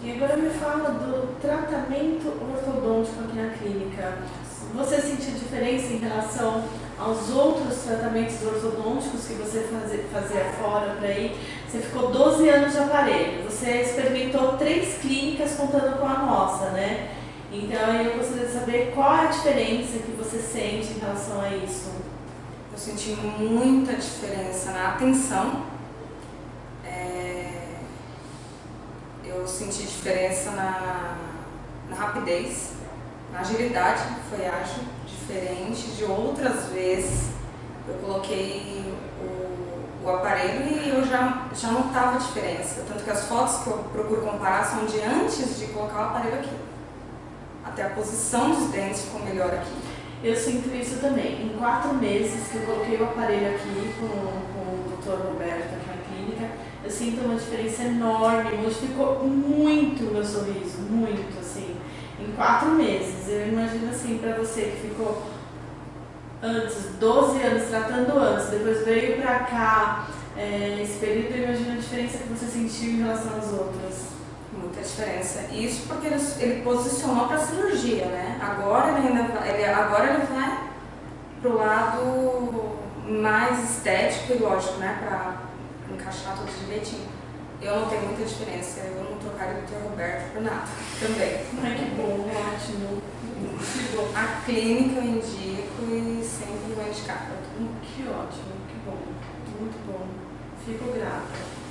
E agora me fala do tratamento ortodôntico aqui na clínica. Você sentiu diferença em relação aos outros tratamentos ortodônticos que você fazia fora por aí? Você ficou 12 anos de aparelho, você experimentou 3 clínicas contando com a nossa, né? Então eu gostaria de saber qual é a diferença que você sente em relação a isso. Eu senti muita diferença na atenção, eu senti diferença na rapidez, na agilidade, foi ágil, diferente de outras vezes. Eu coloquei o aparelho e eu já notava a diferença, tanto que as fotos que eu procuro comparar são de antes de colocar o aparelho aqui. Até a posição dos dentes ficou melhor aqui. Eu sinto isso também. Em 4 meses que eu coloquei o aparelho aqui com o Dr. Roberto aqui na clínica, eu sinto uma diferença enorme, modificou muito o meu sorriso, muito, assim. Em 4 meses, eu imagino assim, pra você que ficou antes, 12 anos, tratando antes, depois veio pra cá, esse período, eu imagino a diferença que você sentiu em relação às outras. Muita diferença. Isso porque ele posicionou para cirurgia, né? Agora ele vai pro lado mais estético e lógico, né? Para encaixar tudo direitinho. Eu não tenho muita diferença. Eu não trocaria o Dr. Roberto por nada também. Ai, que bom, ótimo. A clínica eu indico e sempre vou indicar para todo mundo. Que ótimo, que bom. Muito bom. Fico grata.